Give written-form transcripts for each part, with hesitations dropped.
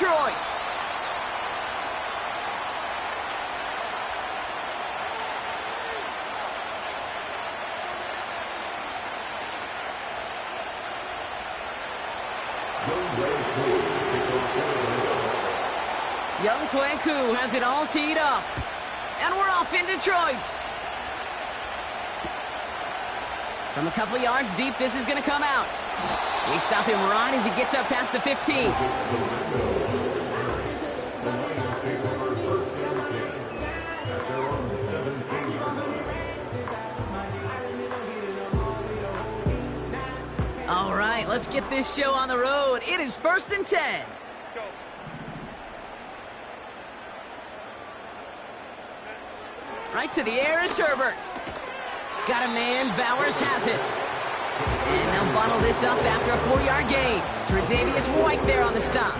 Detroit. Young Kwanku has it all teed up. And we're off in Detroit. From a couple yards deep, this is going to come out. They stop him right as he gets up past the 15. All right, let's get this show on the road. It is 1st and 10. Right to the air is Herbert. Got a man, Bowers has it. And they'll bottle this up after a 4-yard gain. Tre'Davious White there on the stop.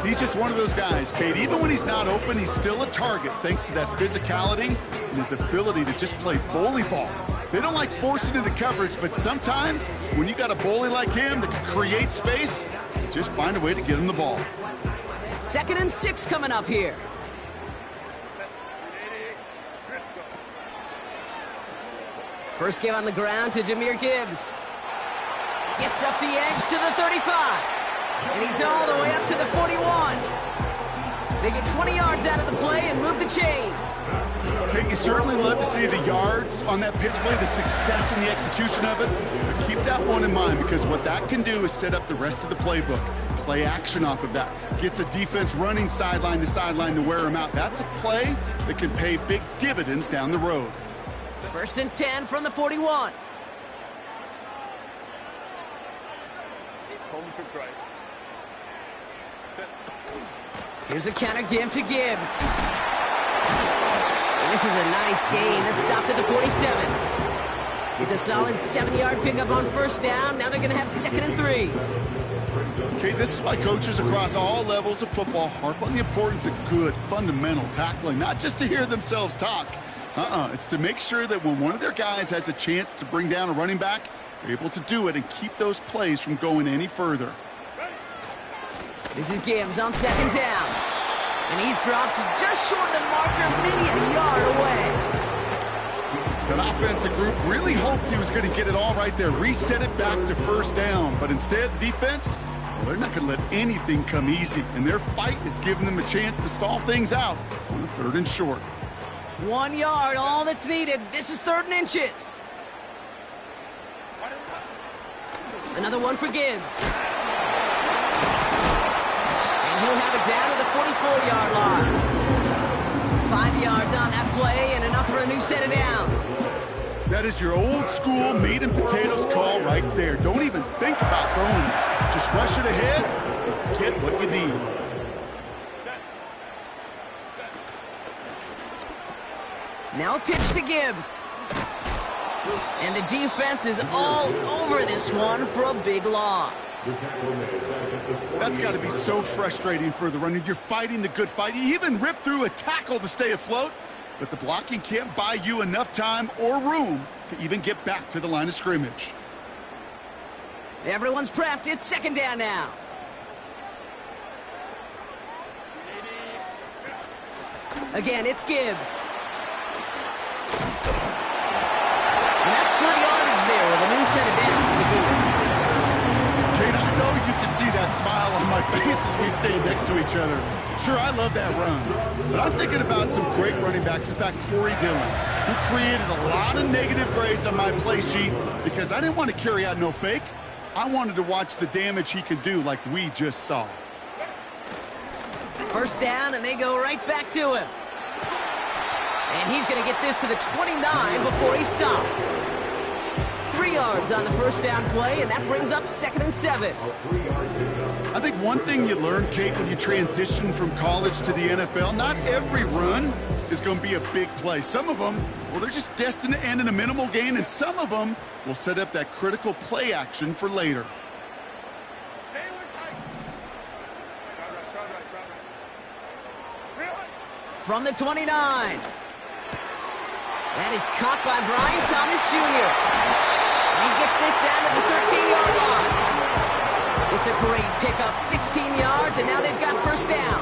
He's just one of those guys, Kate. Even when he's not open, he's still a target thanks to that physicality and his ability to just play bully ball. They don't like forcing into coverage, but sometimes when you got a bully like him that can create space, just find a way to get him the ball. 2nd and 6 coming up here. First give on the ground to Jahmyr Gibbs. Gets up the edge to the 35. And he's all the way up to the 41. They get 20 yards out of the play and move the chains. Okay, you certainly love to see the yards on that pitch play, the success in the execution of it. But keep that one in mind, because what that can do is set up the rest of the playbook. Play action off of that. Gets a defense running sideline to sideline to wear them out. That's a play that can pay big dividends down the road. 1st and 10 from the 41. Here's a counter give to Gibbs. And this is a nice gain that stopped at the 47. It's a solid 7-yard pickup on 1st down. Now they're going to have 2nd and 3. Okay, this is why coaches across all levels of football harp on the importance of good, fundamental tackling, not just to hear themselves talk. It's to make sure that when one of their guys has a chance to bring down a running back, they're able to do it and keep those plays from going any further. This is Gibbs on 2nd down. And he's dropped just short of the marker, maybe a yard away. That offensive group really hoped he was going to get it all right there, reset it back to 1st down. But instead, the defense, well, they're not going to let anything come easy. And their fight is giving them a chance to stall things out on the 3rd and short. 1 yard, all that's needed. This is 3rd and inches. Another one for Gibbs. And he'll have it down to the 44-yard line. 5 yards on that play and enough for a new set of downs. That is your old school meat and potatoes call right there. Don't even think about throwing it. Just rush it ahead and get what you need. Now a pitch to Gibbs. And the defense is all over this one for a big loss. That's got to be so frustrating for the runner. You're fighting the good fight. You even rip through a tackle to stay afloat, but the blocking can't buy you enough time or room to even get back to the line of scrimmage. Everyone's prepped. It's 2nd down now. Again, it's Gibbs. And that's good yardage there with a new set of downs to boot. Kate, I know you can see that smile on my face as we stay next to each other. Sure, I love that run, but I'm thinking about some great running backs. In fact, Corey Dillon, who created a lot of negative grades on my play sheet because I didn't want to carry out no fake. I wanted to watch the damage he could do like we just saw. 1st down, and they go right back to him. And he's going to get this to the 29 before he stopped. 3 yards on the 1st down play, and that brings up 2nd and 7. I think one thing you learn, Kate, when you transition from college to the NFL, not every run is going to be a big play. Some of them, well, they're just destined to end in a minimal gain, and some of them will set up that critical play action for later. From the 29. That is caught by Brian Thomas Jr. And he gets this down to the 13-yard line. The It's a great pickup, 16 yards, and now they've got first down.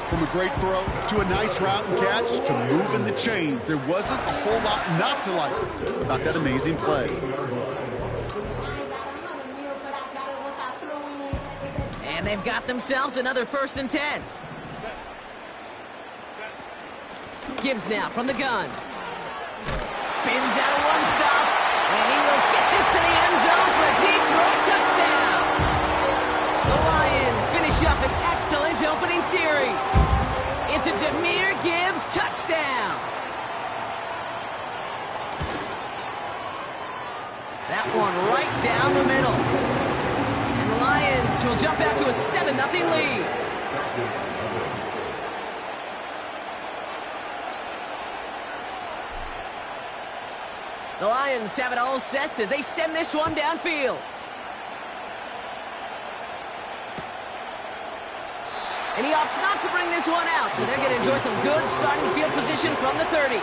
From a great throw to a nice route and catch to moving the chains, there wasn't a whole lot not to like about that amazing play. And they've got themselves another 1st and 10. Gibbs now from the gun. Spins out of one stop, and he will get this to the end zone for a Detroit touchdown. The Lions finish up an excellent opening series. It's a Jahmyr Gibbs touchdown. That one right down the middle. And the Lions will jump out to a 7-0 lead. The Lions have it all set as they send this one downfield. And he opts not to bring this one out, so they're going to enjoy some good starting field position from the 30.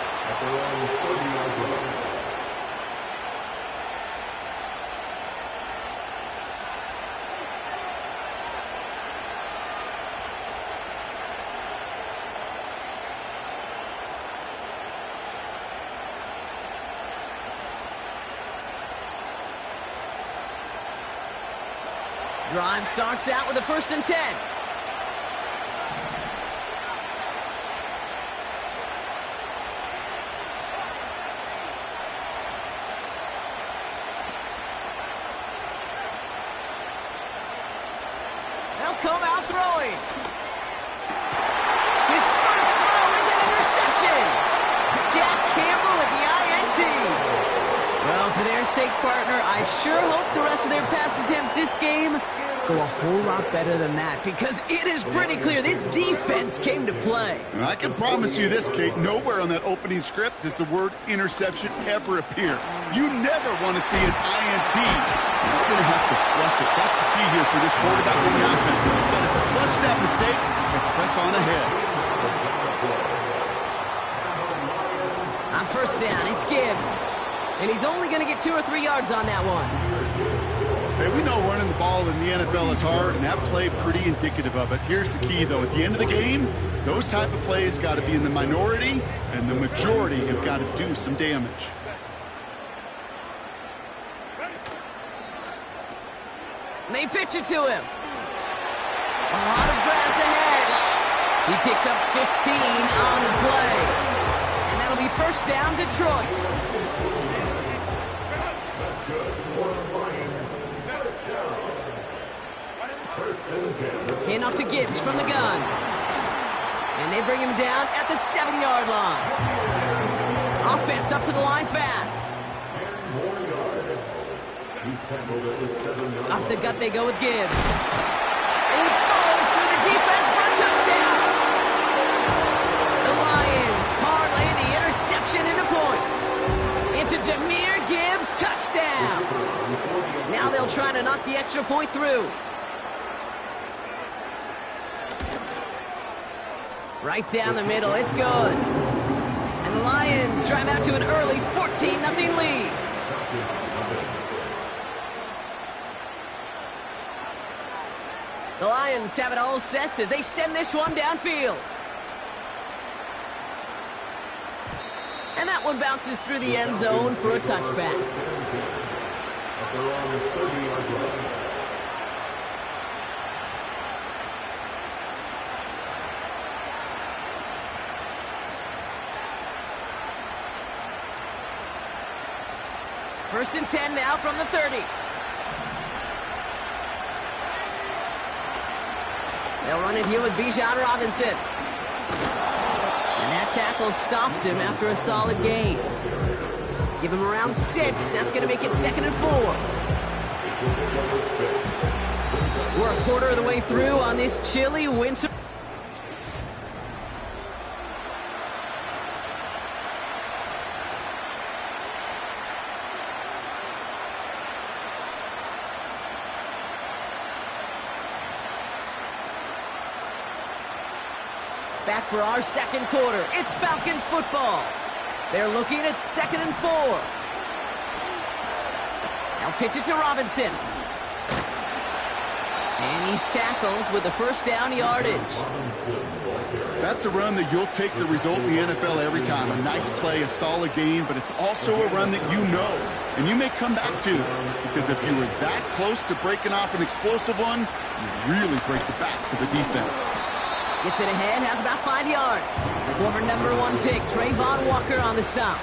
Drive starts out with a 1st and 10. They'll come out throwing. His first throw is an interception. Jack Campbell with the INT. Well, for their sake, partner, I sure hope the rest of their pass attempts this game go a whole lot better than that, because it is pretty clear this defense came to play. And I can promise you this, Kate, nowhere on that opening script does the word interception ever appear. You never want to see an INT. You're going to have to flush it. That's the key here for this quarterback in the offense. You've got to flush that mistake and press on ahead. On 1st down, it's Gibbs. And he's only going to get 2 or 3 yards on that one. Hey, we know running the ball in the NFL is hard, and that play pretty indicative of it. Here's the key, though. At the end of the game, those type of plays got to be in the minority, and the majority have got to do some damage. And they pitch it to him. A lot of grass ahead. He picks up 15 on the play. And that'll be 1st down, Detroit. In off to Gibbs from the gun. And they bring him down at the 7-yard line. Offense up to the line fast. Off the gut they go with Gibbs. And he falls through the defense for a touchdown. The Lions parlay the interception into points. It's a Jahmyr Gibbs touchdown. Now they'll try to knock the extra point through. Right down the middle, it's good. And the Lions drive out to an early 14-0 lead. The Lions have it all set as they send this one downfield. And that one bounces through the end zone for a touchback. First and 10 now from the 30. They'll run it here with Bijan Robinson. And that tackle stops him after a solid gain. Give him around 6. That's going to make it 2nd and 4. We're a quarter of the way through on this chilly winter. Back for our 2nd quarter. It's Falcons football. They're looking at 2nd and 4. Now pitch it to Robinson. And he's tackled with the first down yardage. That's a run that you'll take the result in the NFL every time. A nice play, a solid game, but it's also a run that you know, and you may come back to. Because if you were that close to breaking off an explosive one, you really break the backs of the defense. Gets it ahead, has about 5 yards. Former #1 pick, Trayvon Walker on the stop.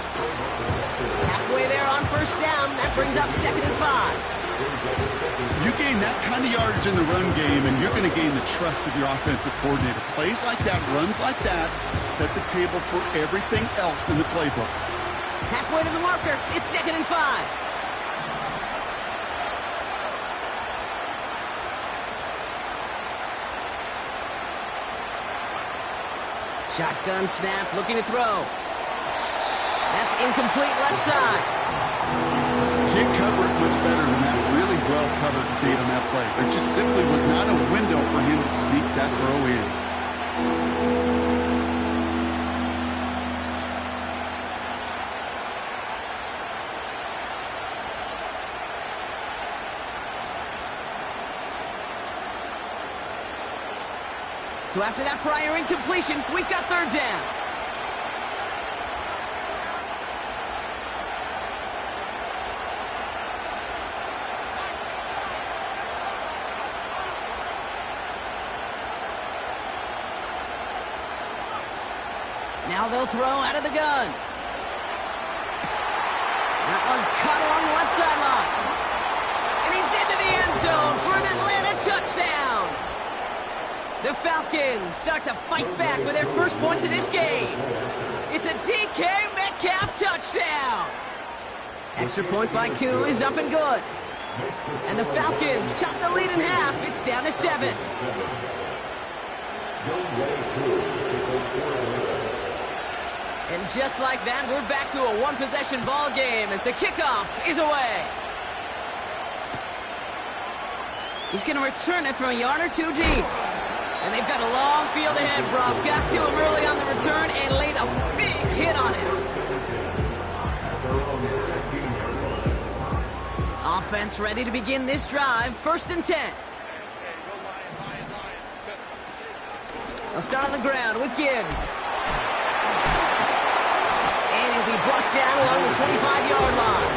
Halfway there on first down, that brings up 2nd and 5. You gain that kind of yardage in the run game, and you're going to gain the trust of your offensive coordinator. Plays like that, runs like that, set the table for everything else in the playbook. Halfway to the marker, it's 2nd and 5. Shotgun snap, looking to throw. That's incomplete left side. Can't cover it much better than that. Really well covered Kate on that play. There just simply was not a window for him to sneak that throw in. So after that prior incompletion, we've got 3rd down. Now they'll throw out of the gun. That one's caught along the left sideline. And he's into the end zone for an Atlanta touchdown. The Falcons start to fight back with their first points of this game. It's a DK Metcalf touchdown. Extra point by Koo is up and good. And the Falcons chop the lead in half. It's down to 7. And just like that, we're back to a one-possession ball game as the kickoff is away. He's going to return it from a yard or 2 deep. And they've got a long field ahead, Brock. Got to him early on the return and laid a big hit on him. Offense ready to begin this drive. 1st and 10. They'll start on the ground with Gibbs. And he'll be brought down along the 25-yard line.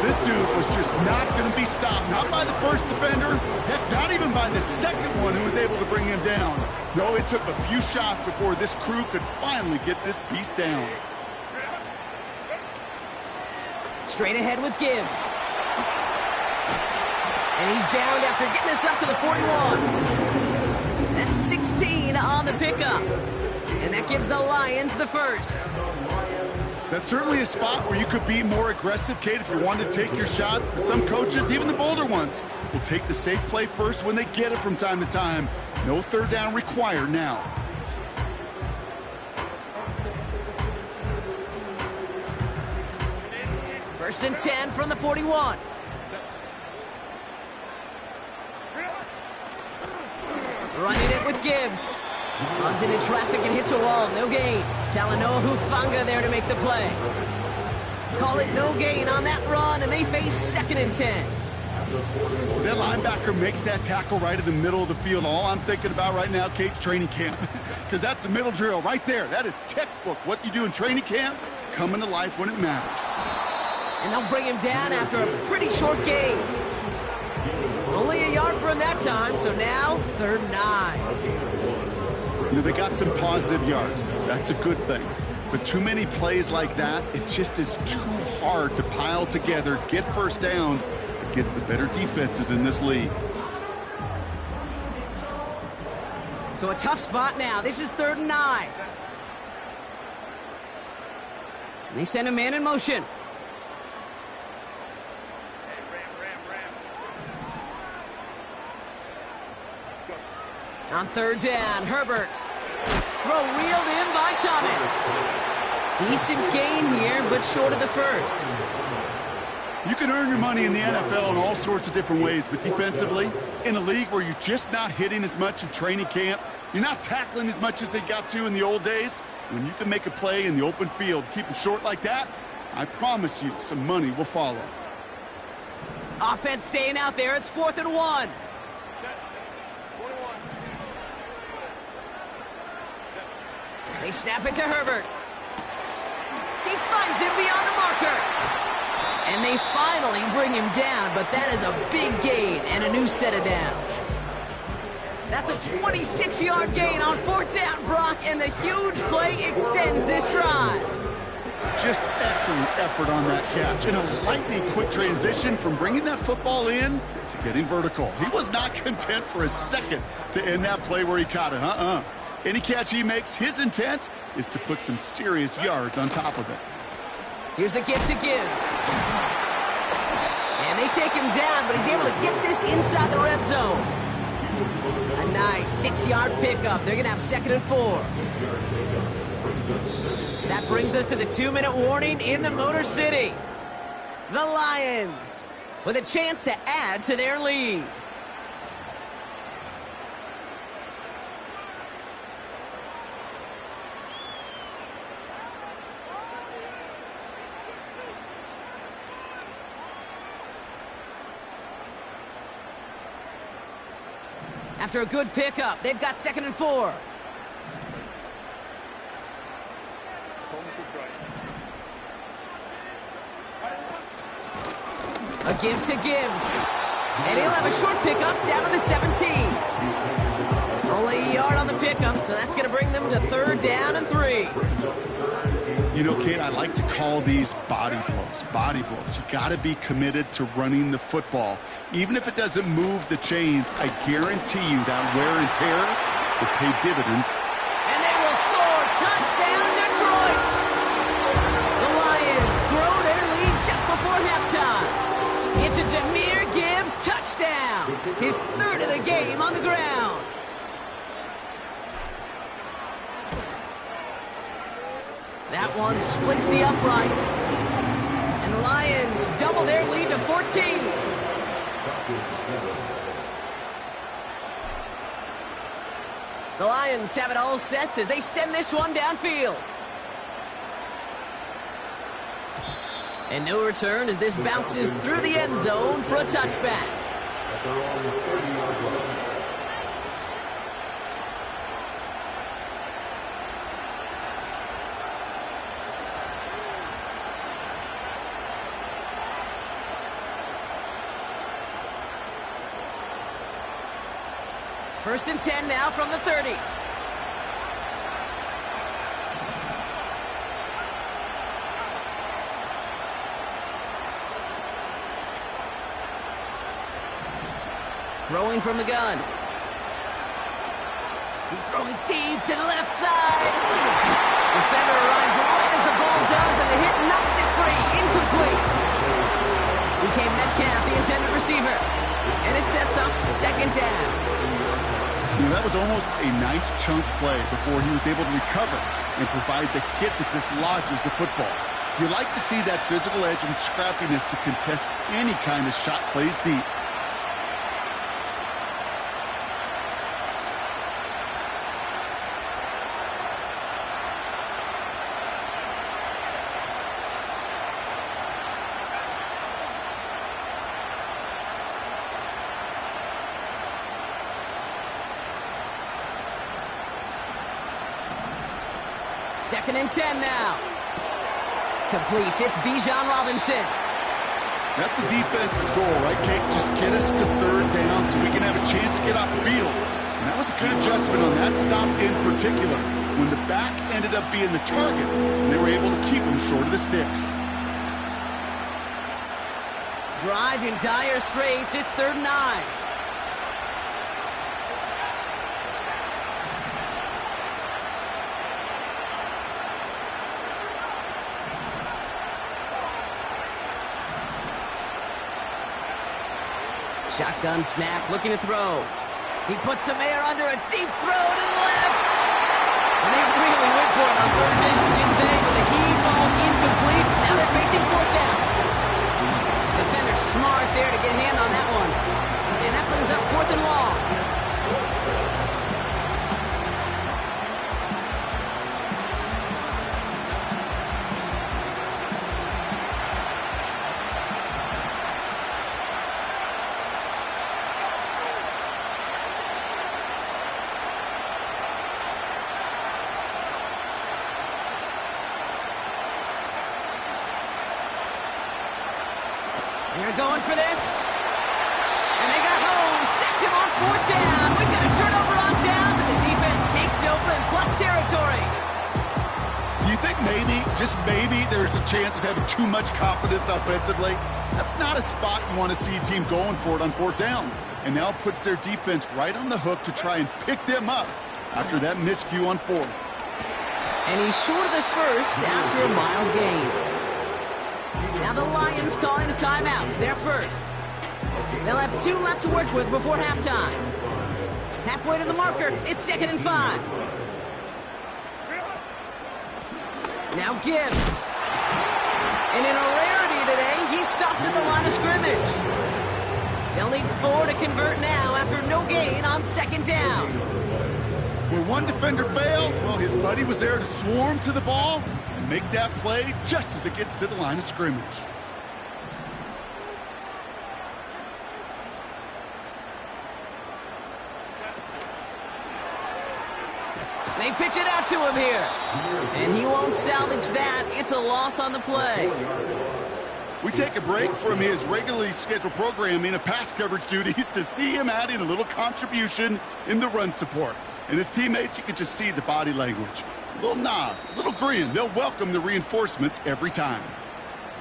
This dude was just not going to be stopped. Not by the first defender. Heck, not even by the second one who was able to bring him down. No, it took a few shots before this crew could finally get this beast down. Straight ahead with Gibbs. And he's downed after getting this up to the 41. That's 16 on the pickup. And that gives the Lions the first. That's certainly a spot where you could be more aggressive, Kate, if you wanted to take your shots. But some coaches, even the bolder ones, will take the safe play first when they get it from time to time. No 3rd down required now. First and 10 from the 41. Running it with Gibbs. Runs into traffic and hits a wall. No gain. Talanoa Hufanga there to make the play. Call it no gain on that run, and they face 2nd and 10. As that linebacker makes that tackle right in the middle of the field, all I'm thinking about right now, Kate's training camp. Because that's the middle drill right there. That is textbook. What you do in training camp, coming to life when it matters. And they'll bring him down after a pretty short gain. Only a yard for him that time, so now 3rd and 9. You know, they got some positive yards. That's a good thing. But too many plays like that, it just is too hard to pile together, get first downs against the better defenses in this league. So a tough spot now. This is 3rd and 9. And they send a man in motion. On 3rd down, Herbert. Throw wheeled in by Thomas. Decent gain here, but short of the first. You can earn your money in the NFL in all sorts of different ways, but defensively, in a league where you're just not hitting as much in training camp, you're not tackling as much as they got to in the old days, when you can make a play in the open field, keep them short like that, I promise you some money will follow. Offense staying out there. It's 4th and 1. They snap it to Herbert. He finds him beyond the marker. And they finally bring him down, but that is a big gain and a new set of downs. That's a 26-yard gain on 4th down, Brock, and the huge play extends this drive. Just excellent effort on that catch. And a lightning quick transition from bringing that football in to getting vertical. He was not content for a second to end that play where he caught it. Any catch he makes, his intent is to put some serious yards on top of it. Here's a give to Gibbs. And they take him down, but he's able to get this inside the red zone. A nice 6-yard pickup. They're going to have 2nd and 4. That brings us to the 2-minute warning in the Motor City. The Lions with a chance to add to their lead. After a good pickup, they've got 2nd and 4. A give to Gibbs. And he'll have a short pickup down to 17. Only a yard on the pickup, so that's going to bring them to 3rd down and 3. You know, Kate, I like to call these body blows. Body blows. You got to be committed to running the football. Even if it doesn't move the chains, I guarantee you that wear and tear will pay dividends. And they will score. Touchdown, Detroit! The Lions grow their lead just before halftime. It's a Jahmyr Gibbs touchdown. His 3rd of the game on the ground. That one splits the uprights. And the Lions double their lead to 14. The Lions have it all set as they send this one downfield. And no return as this bounces through the end zone for a touchback. First and 10 now from the 30. Throwing from the gun. He's throwing deep to the left side. Defender arrives right as the ball does, and the hit knocks it free. Incomplete. DK Metcalf, the intended receiver. And it sets up 2nd down. You know, that was almost a nice chunk play before he was able to recover and provide the hit that dislodges the football. You like to see that physical edge and scrappiness to contest any kind of shot plays deep. Second and 10 now. Completes. It's Bijan Robinson. That's a defense's goal, right, Kate? Just get us to 3rd down so we can have a chance to get off the field. And that was a good adjustment on that stop in particular. When the back ended up being the target, they were able to keep him short of the sticks. Drive in dire straits. It's 3rd and 9. Shotgun snap, looking to throw. He puts some air under a deep throw to the left. And they really went for it on 3rd down, didn't they? But the heave falls incomplete. Now they're facing 4th down. Defender smart there to get a hand on that one. And that brings up 4th and long. They're going for this. And they got home. Sacked him on 4th down. We've got a turnover on downs, and the defense takes over in plus territory. Do you think maybe, just maybe, there's a chance of having too much confidence offensively? That's not a spot you want to see a team going for it on 4th down. And now puts their defense right on the hook to try and pick them up after that miscue on 4th. And he's short of the first after a mile gain. Now the Lions calling a timeout. They're first. They'll have 2 left to work with before halftime. Halfway to the marker, it's 2nd and 5. Now Gibbs. And in a rarity today, he's stopped at the line of scrimmage. They'll need 4 to convert now after no gain on 2nd down. Where one defender failed, well, his buddy was there to swarm to the ball and make that play just as it gets to the line of scrimmage. They pitch it out to him here. And he won't salvage that. It's a loss on the play. We take a break from his regularly scheduled programming of pass coverage duties to see him adding a little contribution in the run support. And his teammates, you can just see the body language. A little nod, a little grin. They'll welcome the reinforcements every time.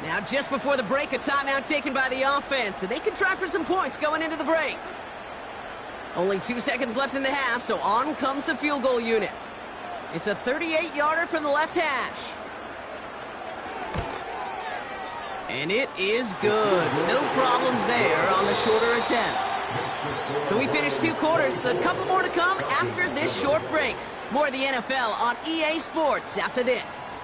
Now just before the break, a timeout taken by the offense. And they can try for some points going into the break. Only 2 seconds left in the half, so on comes the field goal unit. It's a 38-yarder from the left hash. And it is good. No problems there on the shorter attempt. So we finished 2 quarters. A couple more to come after this short break. More of the NFL on EA Sports after this.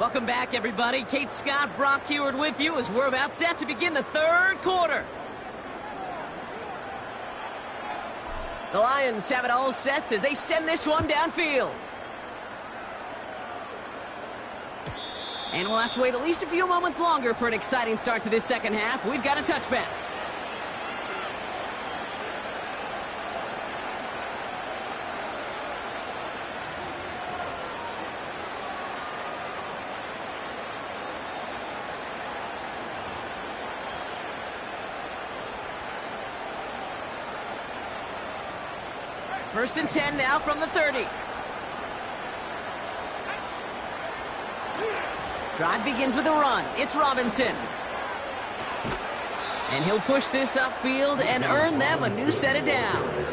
Welcome back, everybody. Kate Scott, Brock Heward with you as we're about set to begin the 3rd quarter. The Lions have it all set as they send this one downfield. And we'll have to wait at least a few moments longer for an exciting start to this 2nd half. We've got a touchback. First and 10 now from the 30. Drive begins with a run. It's Robinson. And he'll push this upfield and earn them a new set of downs.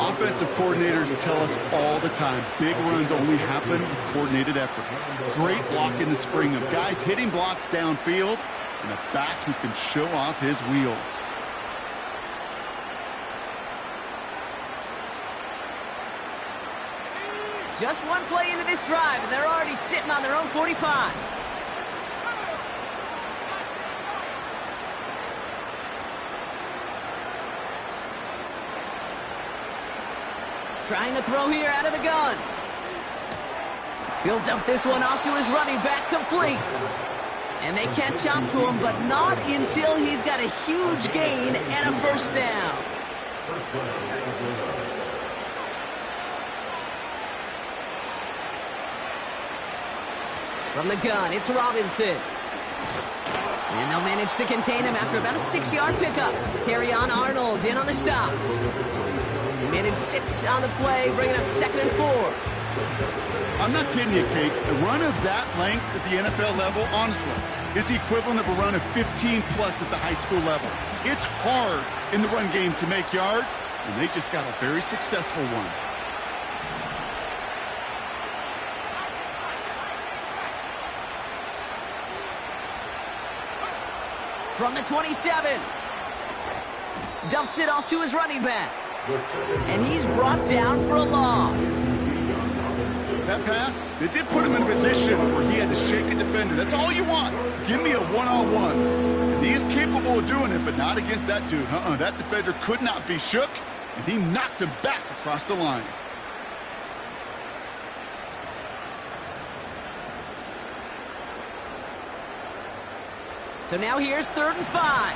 Offensive coordinators tell us all the time, big runs only happen with coordinated efforts. Great block in the spring of guys hitting blocks downfield and a back who can show off his wheels. Just one play into this drive, and they're already sitting on their own 45. Trying to throw here out of the gun. He'll dump this one off to his running back, complete. And they catch up to him, but not until he's got a huge gain and a first down. From the gun, it's Robinson. And they'll manage to contain him after about a 6-yard pickup. Terrion Arnold in on the stop. Managed 6 on the play, bringing up 2nd and 4. I'm not kidding you, Kate. A run of that length at the NFL level, honestly, is the equivalent of a run of 15-plus at the high school level. It's hard in the run game to make yards, and they just got a very successful one. From the 27. Dumps it off to his running back. And he's brought down for a loss. That pass, it did put him in a position where he had to shake a defender. That's all you want. Give me a one-on-one. And he is capable of doing it, but not against that dude. That defender could not be shook, and he knocked him back across the line. So now here's 3rd and 5.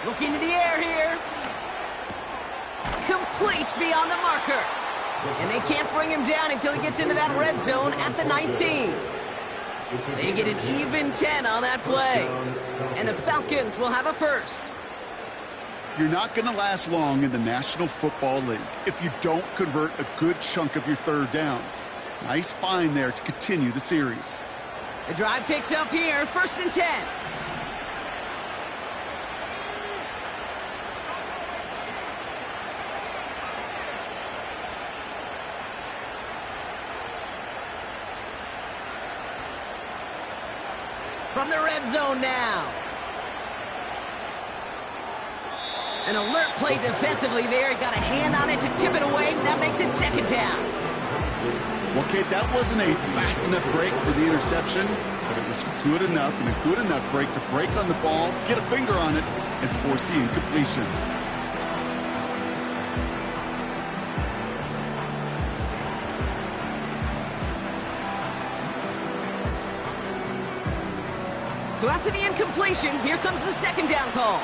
Look into the air here. Complete beyond the marker. And they can't bring him down until he gets into that red zone at the 19. They get an even 10 on that play. And the Falcons will have a first. You're not going to last long in the National Football League if you don't convert a good chunk of your third downs. Nice find there to continue the series. The drive picks up here, 1st and 10. From the red zone now. An alert play defensively there. Got a hand on it to tip it away. That makes it 2nd down. Well, Kate, that wasn't a fast enough break for the interception, but it was good enough and a good enough break to break on the ball, get a finger on it, and force the incompletion. So after the incompletion, here comes the 2nd down call.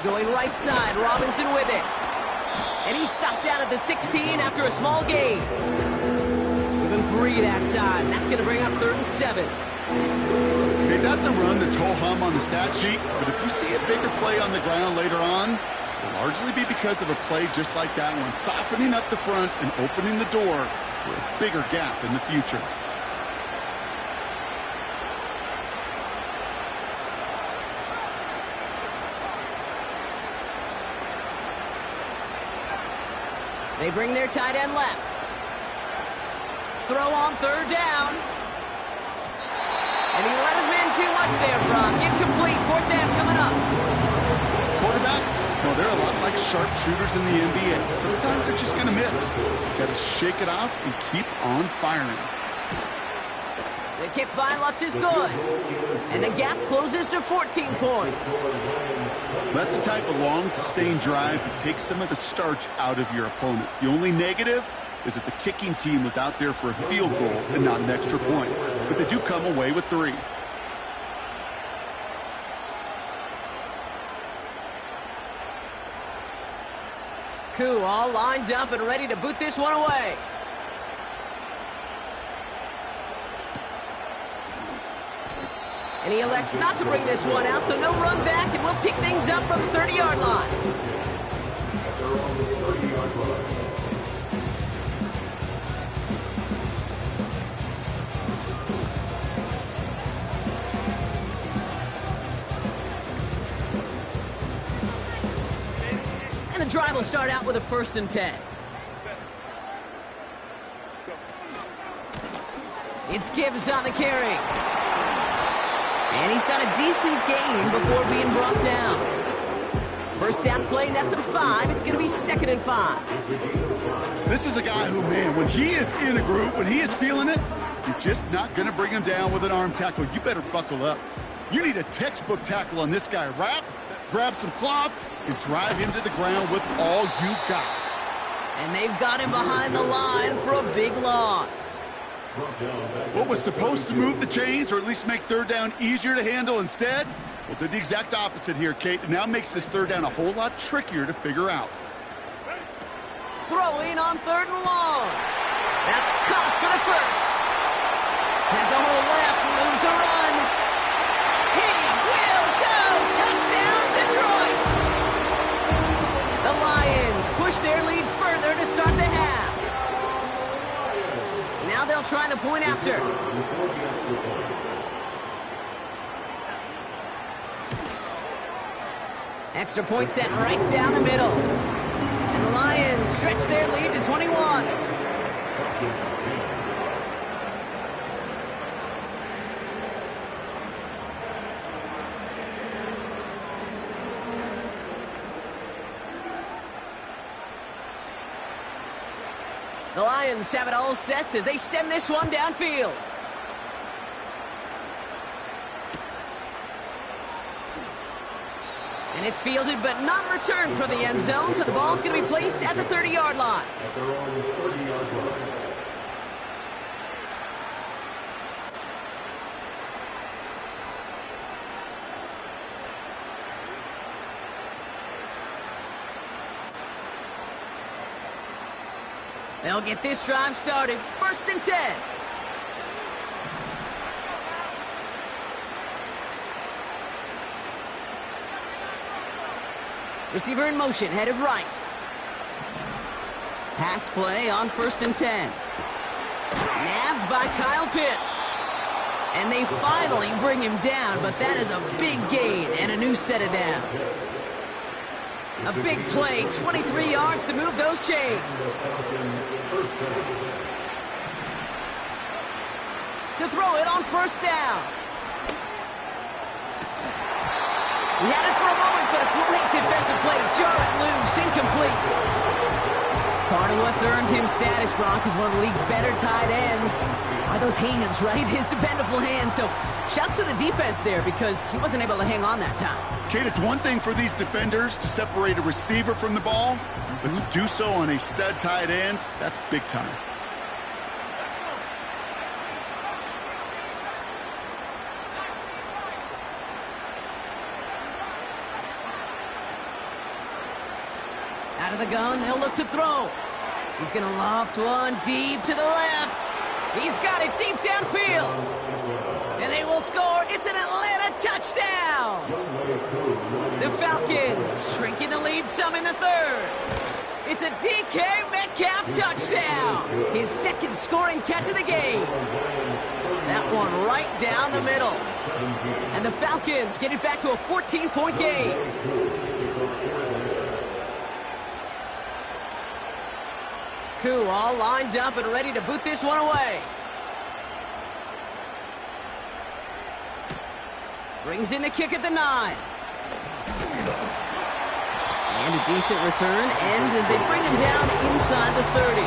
Going right side, Robinson with it. And he's stopped down at the 16 after a small gain. Give him 3 that time. That's going to bring up 3rd and 7. Okay, that's a run that's ho-hum on the stat sheet, but if you see a bigger play on the ground later on, it'll largely be because of a play just like that one, softening up the front and opening the door for a bigger gap in the future. They bring their tight end left. Throw on 3rd down. And he let his man too much there, Brock. Incomplete. 4th down coming up. Quarterbacks, well, they're a lot like sharpshooters in the NBA. Sometimes they're just going to miss. Got to shake it off and keep on firing. The kick by Lutz is good. And the gap closes to 14 points. That's the type of long, sustained drive that takes some of the starch out of your opponent. The only negative is that the kicking team was out there for a field goal and not an extra point. But they do come away with 3. Koo all lined up and ready to boot this one away. And he elects not to bring this one out, so no run back, and we'll pick things up from the 30-yard line. And the drive will start out with a 1st and 10. It's Gibbs on the carry. And he's got a decent gain before being brought down. 1st down play, nets him 5. It's going to be 2nd and 5. This is a guy who, man, when he is in a group, when he is feeling it, you're just not going to bring him down with an arm tackle. You better buckle up. You need a textbook tackle on this guy. Wrap, grab some cloth, and drive him to the ground with all you got. And they've got him behind the line for a big loss. What was supposed to move the chains, or at least make 3rd down easier to handle instead? Well, did the exact opposite here, Kate. It now makes this 3rd down a whole lot trickier to figure out. Throwing on 3rd and long. That's caught for the 1st. Has a hole left, room to run. He will go! Touchdown, Detroit! The Lions push their lead further to start the half. Now they'll try the point after. Extra point set right down the middle. And the Lions stretch their lead to 21. The Lions have it all set as they send this one downfield. And it's fielded but not returned from the end zone, so the ball's going to be placed at the 30-yard line. At their own 30-yard line. They'll get this drive started. 1st and 10. Receiver in motion, headed right. Pass play on 1st and 10. Nabbed by Kyle Pitts. And they finally bring him down, but that is a big gain and a new set of downs. A big play, 23 yards to move those chains. To throw it on 1st down. He had it for a moment, but a great defensive play to jar it loose, incomplete. Part of what's earned him status, Brock, is one of the league's better tight ends. Are those hands, right? His dependable hands. So shouts to the defense there because he wasn't able to hang on that time. Kate, it's one thing for these defenders to separate a receiver from the ball, but to do so on a stud tight end, that's big time. Out of the gun, they'll look to throw. He's going to loft one deep to the left. He's got it deep downfield. And they will score. It's an Atlanta touchdown. The Falcons shrinking the lead some in the 3rd. It's a DK Metcalf touchdown. His 2nd scoring catch of the game. That one right down the middle. And the Falcons get it back to a 14-point game. Koo all lined up and ready to boot this one away. Brings in the kick at the 9. And a decent return ends as they bring him down inside the 30.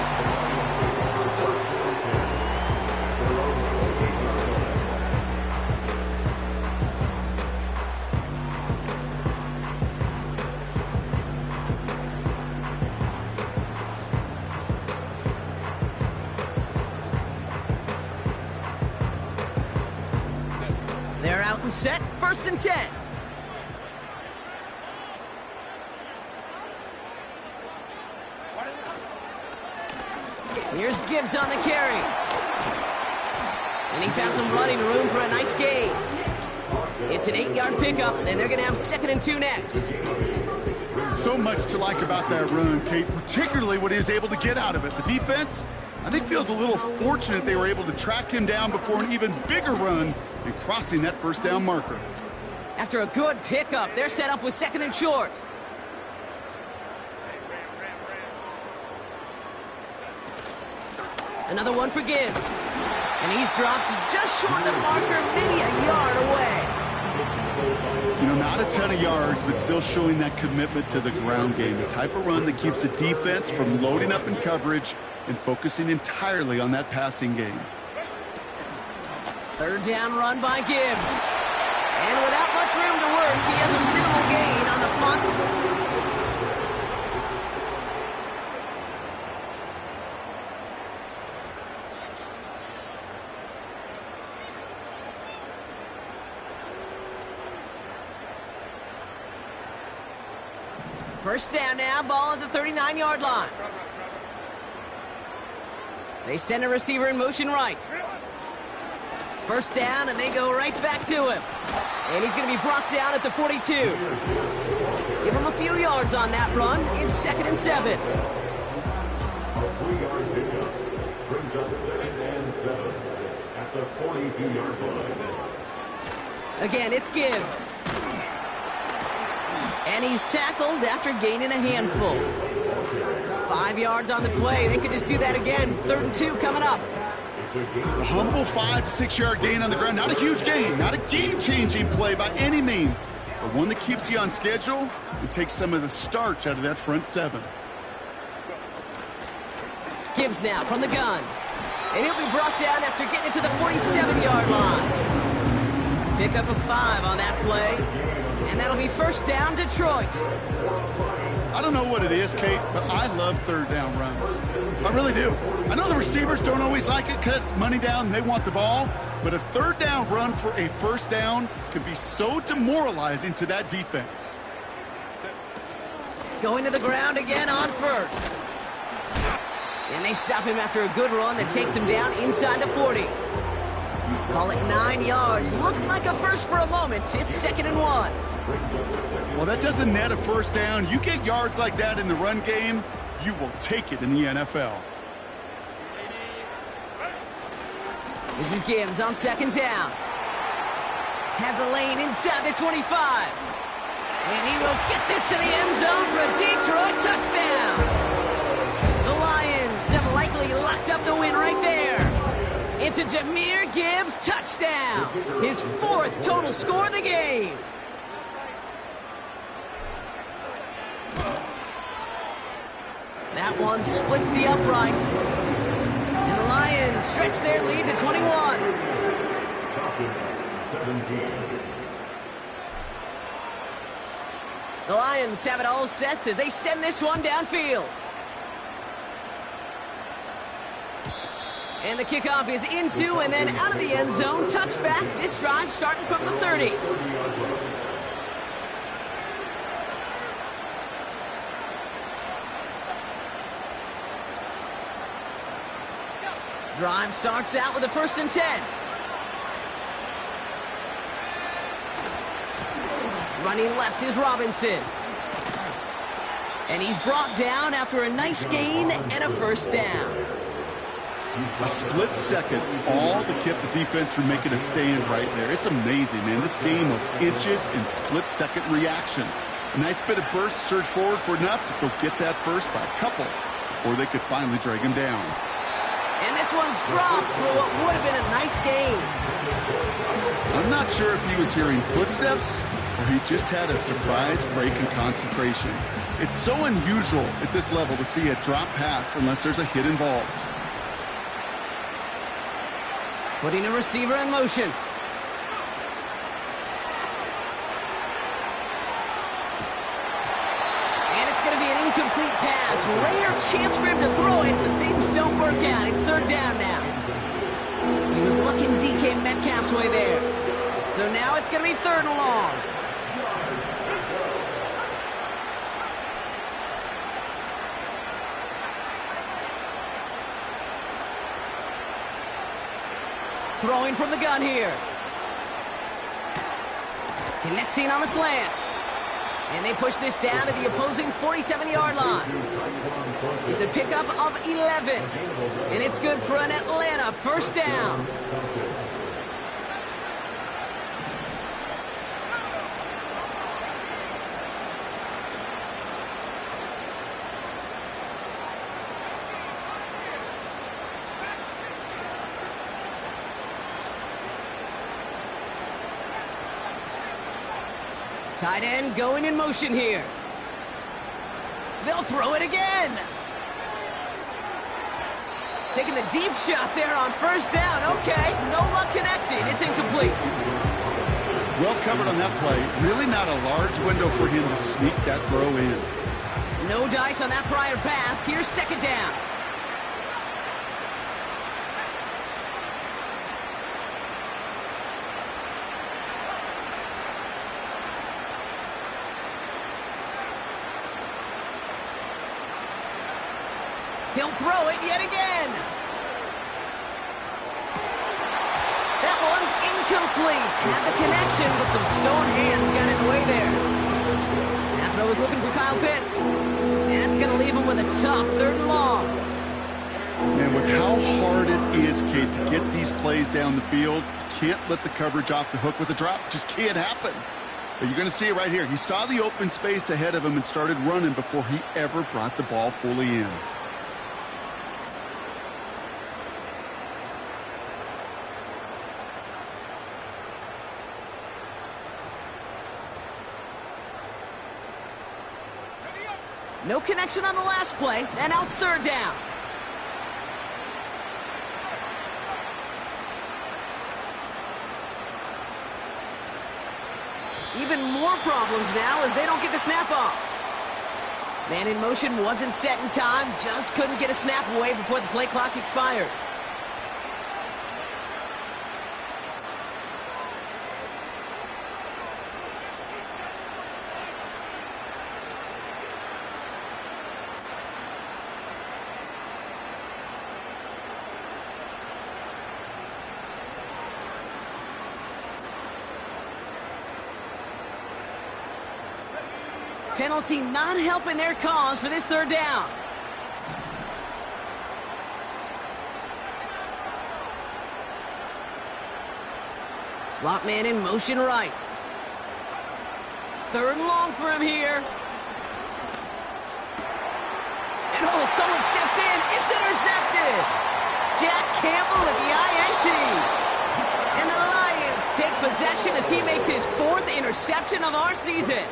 They're out and set, 1st and 10. Here's Gibbs on the carry. And he found some running room for a nice gain. It's an 8-yard pickup, and they're going to have 2nd and 2 next. So much to like about that run, Kate, particularly what he was able to get out of it. The defense, I think, feels a little fortunate they were able to track him down before an even bigger run and crossing that 1st down marker. After a good pickup, they're set up with 2nd and short. Another one for Gibbs. And he's dropped just short of the marker, maybe a yard away. You know, not a ton of yards, but still showing that commitment to the ground game. The type of run that keeps the defense from loading up in coverage and focusing entirely on that passing game. 3rd down run by Gibbs. And without much room to work, he has a minimal gain on the punt. First down now, ball at the 39-yard line. They send a receiver in motion right. 1st down, and they go right back to him. And he's going to be brought down at the 42. Give him a few yards on that run. It's 2nd and 7. 3-yard pickup brings up 2nd and 7 at the 42-yard line. Again, it's Gibbs. And he's tackled after gaining a handful. 5 yards on the play. They could just do that again. 3rd and 2 coming up. A humble 5 to 6 yard gain on the ground. Not a huge gain, not a game-changing play by any means, but one that keeps you on schedule and takes some of the starch out of that front 7. Gibbs now from the gun. And he'll be brought down after getting it to the 47-yard line. Pick up a 5 on that play. And that'll be first down, Detroit. I don't know what it is, Kate, but I love third down runs. I really do. I know the receivers don't always like it because it's money down and they want the ball, but a third down run for a first down can be so demoralizing to that defense. Going to the ground again on first. And they stop him after a good run that takes him down inside the 40. Call it 9 yards. Looked like a first for a moment. It's 2nd and 1. Well, that doesn't net a first down. You get yards like that in the run game, you will take it in the NFL. This is Gibbs on 2nd down. Has a lane inside the 25. And he will get this to the end zone for a Detroit touchdown. The Lions have likely locked up the win right there. It's a Jahmyr Gibbs touchdown. His 4th total score of the game. That one splits the uprights. And the Lions stretch their lead to 21. Falcons, 17. The Lions have it all set as they send this one downfield. And the kickoff is into and then out of the end zone. Touchback. This drive starting from the 30. Drive starts out with a 1st and 10. Running left is Robinson. And he's brought down after a nice gain and a first down. A split second, all to keep the defense from making a stand right there. It's amazing, man. This game of inches and split-second reactions. A nice bit of burst, surge forward for enough to go get that first by a couple before they could finally drag him down. And this one's dropped for what would have been a nice gain. I'm not sure if he was hearing footsteps or he just had a surprise break in concentration. It's so unusual at this level to see a drop pass unless there's a hit involved. Putting a receiver in motion. And it's going to be an incomplete pass. Rare chance for him to throw it, but things don't work out. It's 3rd down now. He was looking DK Metcalf's way there. So now it's going to be 3rd and long. Throwing from the gun here. Connecting on the slant. And they push this down to the opposing 47-yard line. It's a pickup of 11. And it's good for an Atlanta first down. Tight end going in motion here. They'll throw it again. Taking the deep shot there on first down. Okay, no luck connecting. It's incomplete. Well covered on that play. Really not a large window for him to sneak that throw in. No dice on that prior pass. Here's 2nd down. He'll throw it yet again. That one's incomplete. Had the connection, but some stone hands got in the way there. That throw was looking for Kyle Pitts. And that's going to leave him with a tough 3rd and long. And with how hard it is, Kate, to get these plays down the field, you can't let the coverage off the hook with a drop. Just can't happen. But you're going to see it right here. He saw the open space ahead of him and started running before he ever brought the ball fully in. No connection on the last play, and now it's 3rd down. Even more problems now as they don't get the snap off. Man in motion wasn't set in time, just couldn't get a snap away before the play clock expired. Penalty not helping their cause for this third down. Slot man in motion right. Third and long for him here. And oh, someone stepped in. It's intercepted. Jack Campbell at the INT. And the Lions take possession as he makes his 4th interception of our season.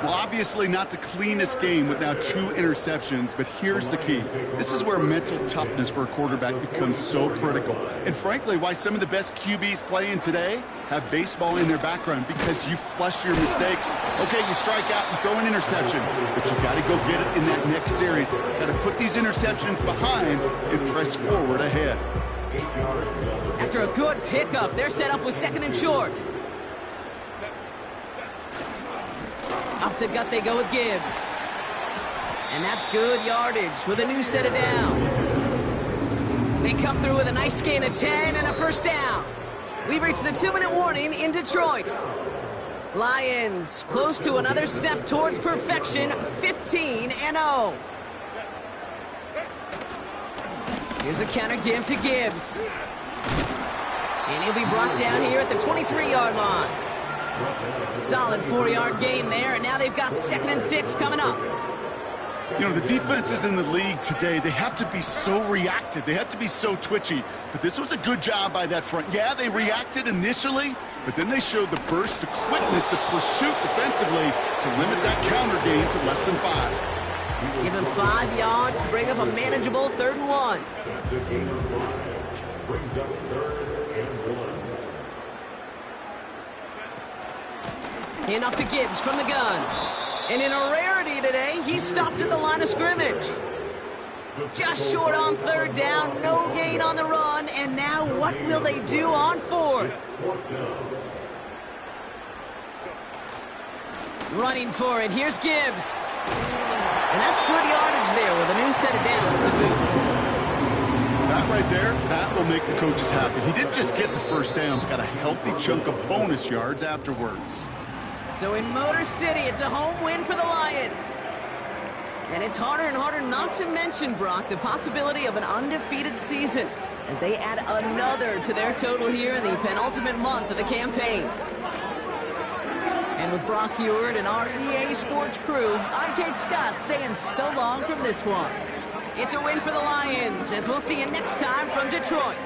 Well, obviously not the cleanest game with now 2 interceptions, but here's the key. This is where mental toughness for a quarterback becomes so critical. And frankly, why some of the best QBs playing today have baseball in their background, because you flush your mistakes. Okay, you strike out, you throw an interception, but you got to go get it in that next series. Got to put these interceptions behind and press forward ahead. After a good pickup, they're set up with 2nd and short. Up the gut they go with Gibbs. And that's good yardage with a new set of downs. They come through with a nice gain of 10 and a first down. We've reached the 2-minute warning in Detroit. Lions close to another step towards perfection, 15-0. Here's a counter give to Gibbs. And he'll be brought down here at the 23-yard line. Solid 4-yard gain there, and now they've got 2nd and 6 coming up. You know, the defenses in the league today, they have to be so reactive. They have to be so twitchy. But this was a good job by that front. Yeah, they reacted initially, but then they showed the burst, the quickness of pursuit defensively to limit that counter gain to less than 5. Give him 5 yards to bring up a manageable 3rd and 1. That's a gain of 5. Brings up 3rd and 1. Handoff to Gibbs from the gun. And in a rarity today, he's stopped at the line of scrimmage. Just short on 3rd down, no gain on the run, and now what will they do on 4th? Running for it, here's Gibbs. And that's good yardage there with a new set of downs to boot. That right there, that will make the coaches happy. He didn't just get the first down, but got a healthy chunk of bonus yards afterwards. So in Motor City, it's a home win for the Lions. And it's harder and harder not to mention, Brock, the possibility of an undefeated season as they add another to their total here in the penultimate month of the campaign. And with Brock Heward and our EA Sports crew, I'm Kate Scott saying so long from this one. It's a win for the Lions, as we'll see you next time from Detroit.